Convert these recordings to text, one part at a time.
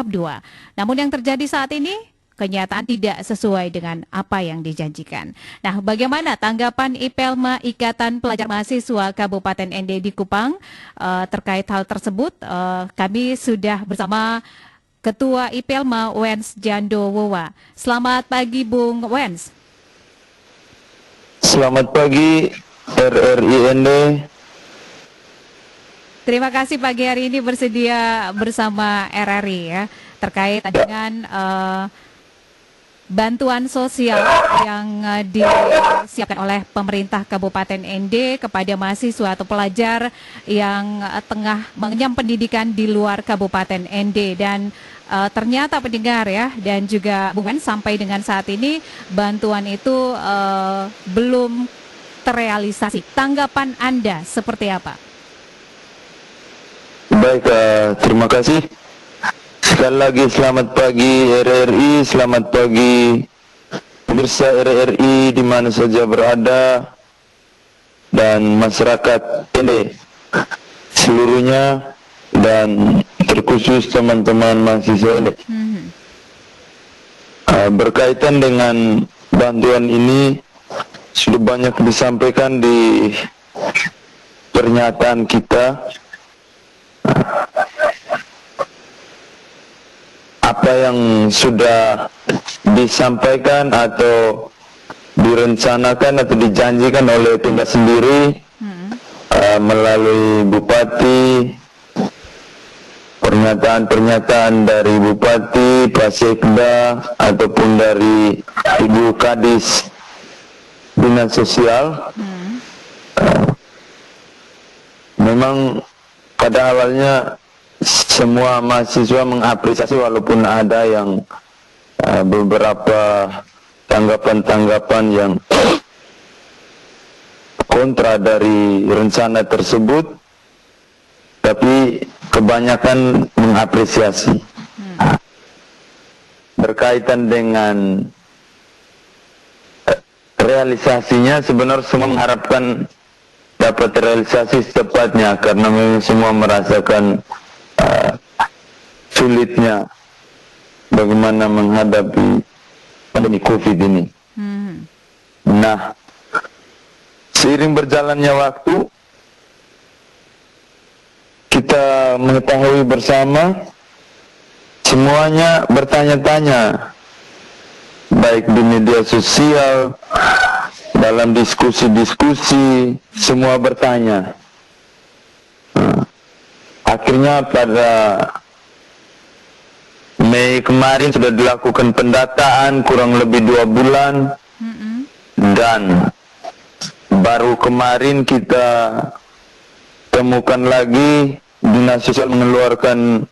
2. Namun yang terjadi saat ini, kenyataan tidak sesuai dengan apa yang dijanjikan. Nah, bagaimana tanggapan IPELMA Ikatan Pelajar Mahasiswa Kabupaten ND di Kupang terkait hal tersebut? Kami sudah bersama Ketua IPELMA Wens Jando Wowa. Selamat pagi Bung Wens. Selamat pagi RRI ND. Terima kasih pagi hari ini bersedia bersama RRI ya terkait dengan bantuan sosial yang disiapkan oleh pemerintah Kabupaten ND kepada mahasiswa atau pelajar yang tengah mengenyam pendidikan di luar Kabupaten ND. Dan ternyata pendengar ya dan juga Bung Wens, sampai dengan saat ini bantuan itu belum terrealisasi. Tanggapan Anda seperti apa? Baik, terima kasih. Sekali lagi selamat pagi RRI, selamat pagi pemirsa RRI di mana saja berada dan masyarakat ini seluruhnya dan terkhusus teman-teman mahasiswa ini. Berkaitan dengan bantuan ini sudah banyak disampaikan di pernyataan kita. Apa yang sudah disampaikan atau direncanakan atau dijanjikan oleh Pemda sendiri melalui Bupati, pernyataan-pernyataan dari Bupati, Pak Sekda ataupun dari Ibu Kadis Dinas Sosial, memang pada awalnya semua mahasiswa mengapresiasi walaupun ada yang beberapa tanggapan-tanggapan yang kontra dari rencana tersebut, tapi kebanyakan mengapresiasi. Berkaitan dengan realisasinya, sebenarnya semua mengharapkan dapat realisasi secepatnya karena memang semua merasakan sulitnya bagaimana menghadapi pandemi COVID ini. Nah, seiring berjalannya waktu, kita mengetahui bersama, semuanya bertanya-tanya, baik di media sosial, dalam diskusi-diskusi, semua bertanya. Akhirnya pada Mei kemarin sudah dilakukan pendataan kurang lebih 2 bulan, dan baru kemarin kita temukan lagi Dinas Sosial mengeluarkan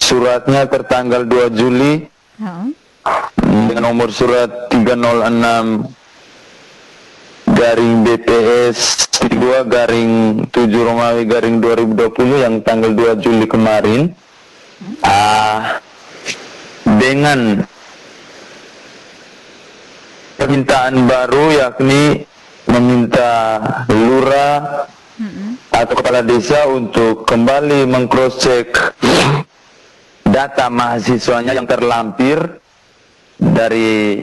suratnya tertanggal 2 Juli dengan nomor surat 306 garing BPS 2 garing 7 Romawi garing 2020 yang tanggal 2 Juli kemarin, dengan permintaan baru, yakni meminta lurah atau kepala desa untuk kembali meng-cross-check data mahasiswanya yang terlampir dari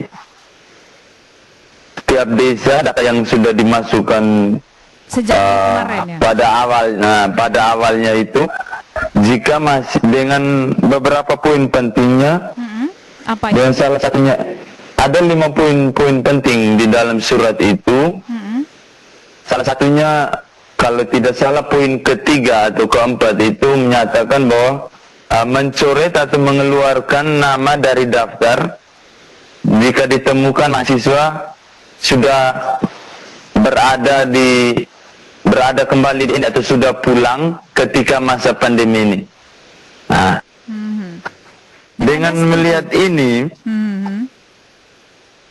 tiap desa, data yang sudah dimasukkan sejak kemarin, ya? pada awalnya itu, jika masih dengan beberapa poin pentingnya, dan salah satunya ada 5 poin penting di dalam surat itu. Salah satunya, kalau tidak salah, poin ketiga atau keempat itu menyatakan bahwa mencoret atau mengeluarkan nama dari daftar jika ditemukan mahasiswa sudah berada kembali di atau sudah pulang ketika masa pandemi ini. Nah, dengan melihat ini,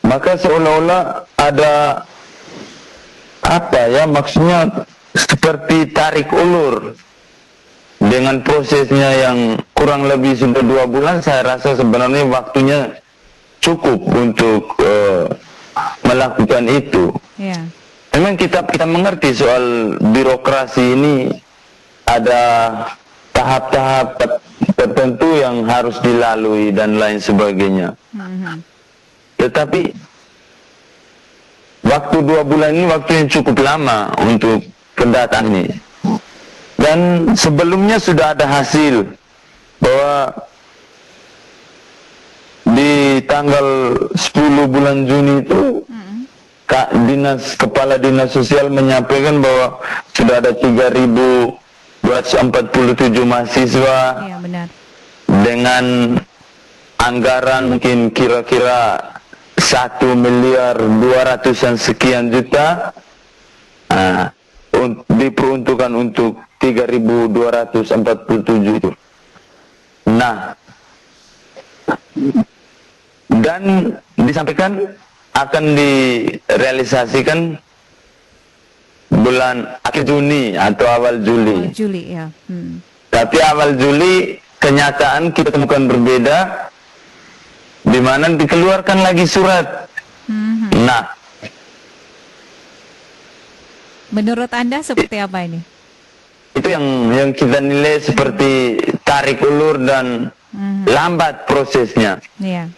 maka seolah-olah ada apa ya, maksudnya seperti tarik ulur dengan prosesnya yang kurang lebih sudah 2 bulan. Saya rasa sebenarnya waktunya cukup untuk melakukan itu. Memang kita mengerti soal birokrasi ini ada tahap-tahap tertentu yang harus dilalui dan lain sebagainya. Tetapi waktu 2 bulan ini waktu yang cukup lama untuk pendataan ini. Dan sebelumnya sudah ada hasil bahwa di tanggal 10 bulan Juni itu Kepala Dinas Sosial menyampaikan bahwa sudah ada 3.247 mahasiswa, ya, benar, dengan anggaran mungkin kira-kira 1.200.000-an sekian juta diperuntukkan untuk 3.247 itu. Nah, dan disampaikan akan direalisasikan bulan akhir Juni atau awal Juli. Juli, ya. Tapi awal Juli kenyataan kita temukan berbeda, di mana dikeluarkan lagi surat. Nah, menurut Anda seperti apa ini? Itu yang kita nilai seperti tarik ulur dan lambat prosesnya. Iya.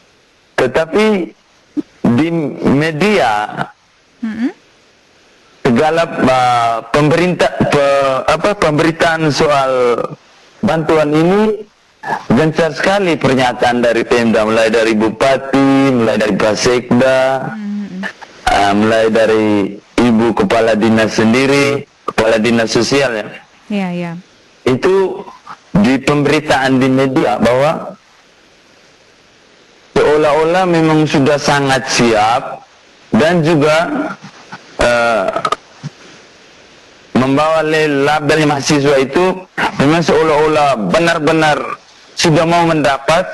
Tetapi di media segala pemberitaan soal bantuan ini gencar sekali pernyataan dari Pemda, mulai dari Bupati, mulai dari Basekda, mulai dari Ibu Kepala Dinas sendiri, Kepala Dinas Sosial ya. Iya, iya. Itu di pemberitaan di media bahwa seolah-olah memang sudah sangat siap dan juga membawa label mahasiswa itu memang seolah-olah benar-benar sudah mau mendapat.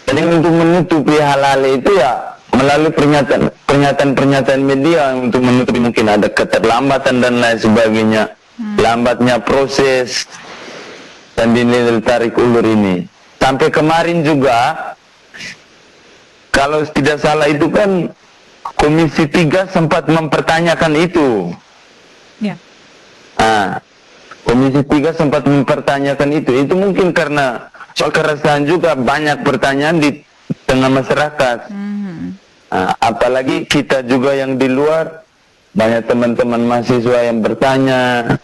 Jadi untuk menutupi hal-hal itu ya melalui pernyataan media untuk menutupi mungkin ada keterlambatan dan lain sebagainya, lambatnya proses dan dinilai tarik ulur ini. Sampai kemarin juga, kalau tidak salah itu kan Komisi 3 sempat mempertanyakan itu. Ya. Komisi 3 sempat mempertanyakan itu. Itu mungkin karena soal keresahan juga banyak pertanyaan di tengah masyarakat. Apalagi kita juga yang di luar, banyak teman-teman mahasiswa yang bertanya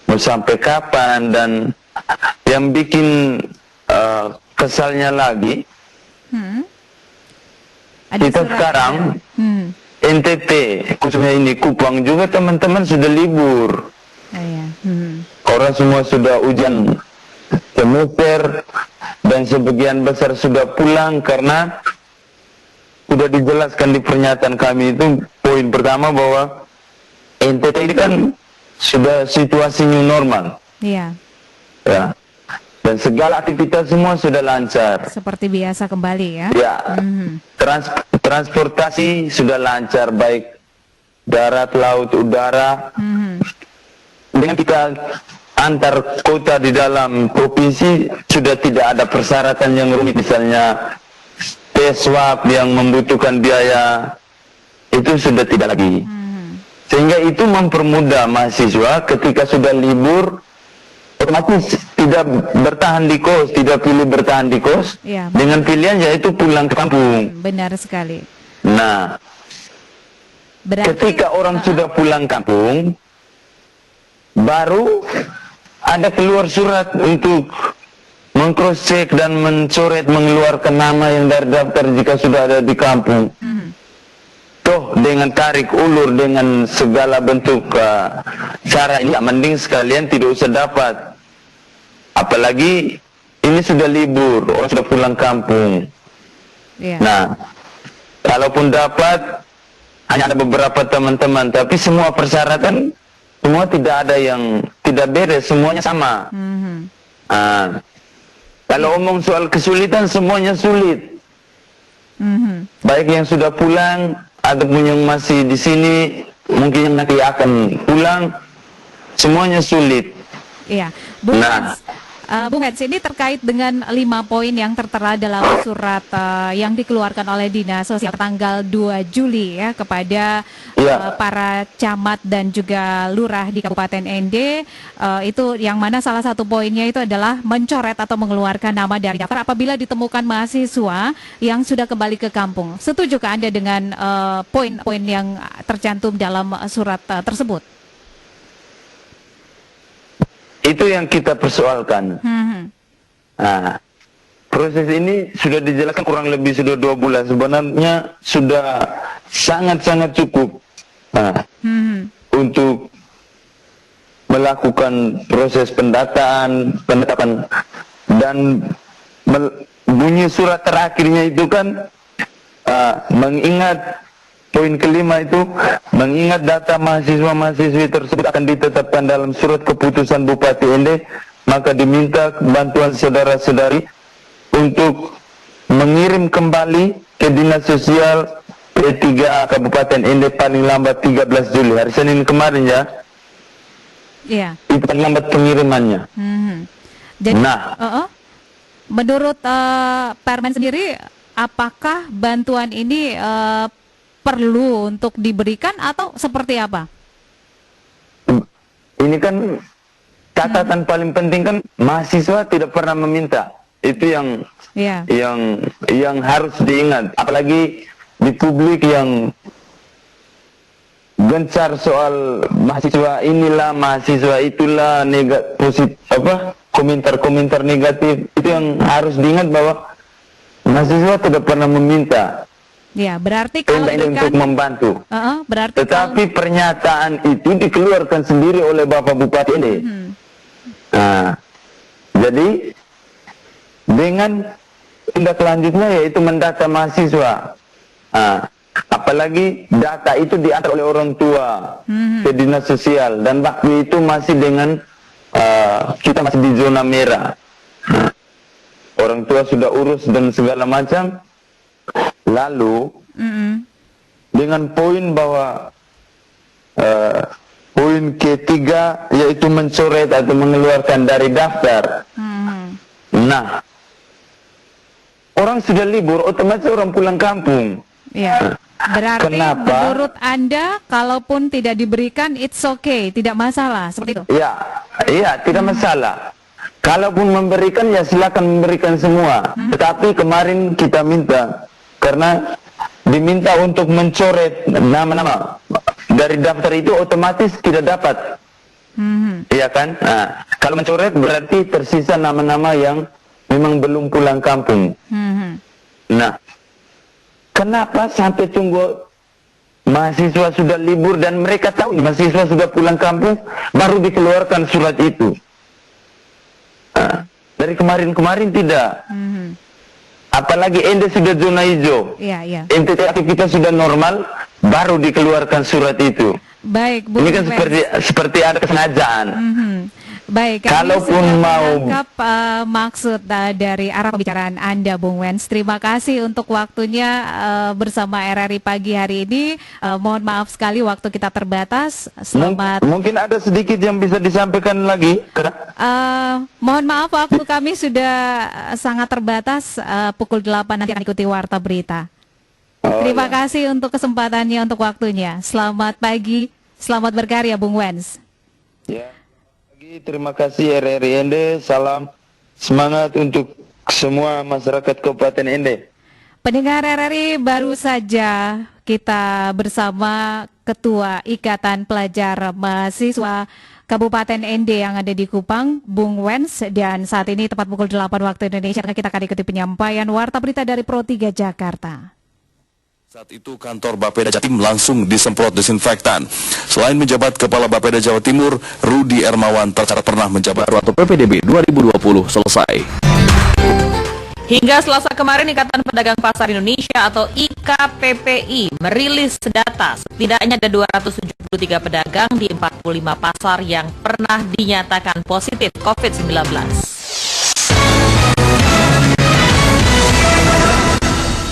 mau sampai kapan, dan yang bikin kesalnya lagi, kita sekarang NTT khususnya ini Kupang juga teman-teman sudah libur. Orang semua sudah ujian semester dan sebagian besar sudah pulang karena sudah dijelaskan di pernyataan kami itu poin pertama bahwa NTT ini kan sudah situasi new normal. Iya. Ya. Dan segala aktivitas semua sudah lancar. Seperti biasa kembali ya. Ya. Transportasi sudah lancar, baik darat, laut, udara. Dengan kita antar kota di dalam provinsi sudah tidak ada persyaratan yang rumit, misalnya tes swab yang membutuhkan biaya, itu sudah tidak lagi. Sehingga itu mempermudah mahasiswa ketika sudah libur, otomatis tidak bertahan di kos, tidak pilih bertahan di kos, ya, dengan pilihan yaitu pulang ke kampung. Benar sekali. Nah, ketika orang sudah pulang kampung, baru ada keluar surat untuk meng-cross check dan mencoret, mengeluarkan nama yang dari daftar jika sudah ada di kampung. Toh dengan tarik ulur, dengan segala bentuk cara ini, mending sekalian tidak usah dapat. Apalagi ini sudah libur, orang sudah pulang kampung. Nah, kalaupun dapat, hanya ada beberapa teman-teman, tapi semua persyaratan semua tidak ada yang tidak beres, semuanya sama. Kalau omong soal kesulitan, semuanya sulit. Baik yang sudah pulang ataupun yang masih di sini, mungkin yang nanti akan pulang, semuanya sulit. Iya, Bung Hens, ini terkait dengan 5 poin yang tertera dalam surat yang dikeluarkan oleh Dinas Sosial tanggal 2 Juli ya kepada para camat dan juga lurah di Kabupaten ND. Itu yang mana salah satu poinnya itu adalah mencoret atau mengeluarkan nama dari daftar apabila ditemukan mahasiswa yang sudah kembali ke kampung. Setujukah Anda dengan poin-poin yang tercantum dalam surat tersebut? Itu yang kita persoalkan. Nah, proses ini sudah dijelaskan kurang lebih sudah 2 bulan. Sebenarnya sudah sangat-sangat cukup untuk melakukan proses pendataan, penetapan, dan bunyi surat terakhirnya itu kan mengingat poin kelima itu, mengingat data mahasiswa-mahasiswi tersebut akan ditetapkan dalam surat keputusan Bupati ND, maka diminta bantuan saudara-saudari untuk mengirim kembali ke Dinas Sosial P3A Kabupaten ND paling lambat 13 Juli, hari Senin kemarin ya. Iya. Itu paling lambat pengirimannya. Jadi, menurut Permen sendiri, apakah bantuan ini perlu untuk diberikan atau seperti apa? Ini kan catatan paling penting kan mahasiswa tidak pernah meminta. Itu yang harus diingat. Apalagi di publik yang gencar soal mahasiswa inilah, mahasiswa itulah, komentar-komentar negatif. Itu yang harus diingat bahwa mahasiswa tidak pernah meminta. Ya, berarti kalau untuk membantu. Tetapi pernyataan itu dikeluarkan sendiri oleh Bapak Bupati ini. Jadi dengan tindak lanjutnya yaitu mendata mahasiswa. Apalagi data itu diantar oleh orang tua ke Dinas Sosial, dan waktu itu masih dengan kita masih di zona merah. Orang tua sudah urus dan segala macam. Lalu dengan poin bahwa poin ketiga yaitu mencoret atau mengeluarkan dari daftar. Nah, orang sudah libur, otomatis orang pulang kampung. Ya. Berarti menurut Anda kalaupun tidak diberikan it's okay, tidak masalah, seperti itu? Iya, tidak masalah. Kalaupun memberikan ya silakan memberikan semua. Tetapi kemarin kita minta, karena diminta untuk mencoret nama-nama dari daftar itu otomatis tidak dapat. Iya kan? Nah, kalau mencoret berarti tersisa nama-nama yang memang belum pulang kampung. Nah, kenapa sampai tunggu mahasiswa sudah libur dan mereka tahu mahasiswa sudah pulang kampung baru dikeluarkan surat itu? Dari kemarin-kemarin tidak. Apalagi Ende sudah zona hijau, entitas aktivitas sudah normal, baru dikeluarkan surat itu. Baik, Bu. Ini kan seperti ada kesengajaan. Baik, kalaupun mau maksud dari arah pembicaraan Anda, Bung Wens. Terima kasih untuk waktunya bersama RRI pagi hari ini. Mohon maaf sekali waktu kita terbatas. Selamat. Mungkin ada sedikit yang bisa disampaikan lagi. Mohon maaf waktu kami sudah sangat terbatas. Pukul 8 nanti akan ikuti Warta Berita. Terima kasih untuk kesempatannya, untuk waktunya. Selamat pagi, selamat berkarya, Bung Wens. Terima kasih RRI ND, salam semangat untuk semua masyarakat Kabupaten ND. Pendengar RRI, baru saja kita bersama Ketua Ikatan Pelajar Mahasiswa Kabupaten ND yang ada di Kupang, Bung Wens, dan saat ini tepat pukul 8 waktu Indonesia kita akan ikuti penyampaian Warta Berita dari Pro 3 Jakarta. Saat itu kantor Bapeda Jatim langsung disemprot desinfektan. Selain menjabat Kepala Bapeda Jawa Timur, Rudi Ermawan tercatat pernah menjabat atau PPDB 2020 selesai. Hingga Selasa kemarin, Ikatan Pedagang Pasar Indonesia atau IKPPI merilis data setidaknya ada 273 pedagang di 45 pasar yang pernah dinyatakan positif COVID-19.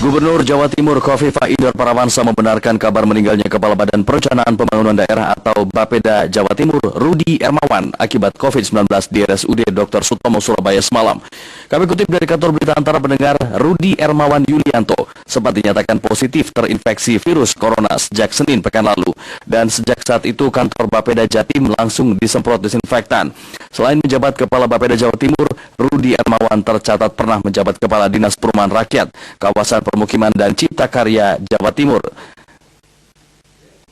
Gubernur Jawa Timur Khofifah Indar Parawansa membenarkan kabar meninggalnya Kepala Badan Perencanaan Pembangunan Daerah atau Bapeda Jawa Timur Rudi Ermawan akibat COVID-19 di RSUD Dr. Sutomo Surabaya semalam. Kami kutip dari kantor berita antara pendengar, Rudi Ermawan Yulianto sempat dinyatakan positif terinfeksi virus corona sejak Senin pekan lalu, dan sejak saat itu kantor Bapeda Jatim langsung disemprot desinfektan. Selain menjabat Kepala Bapeda Jawa Timur, Rudi Ermawan tercatat pernah menjabat Kepala Dinas Perumahan Rakyat, Kawasan Permukiman dan Cipta Karya Jawa Timur.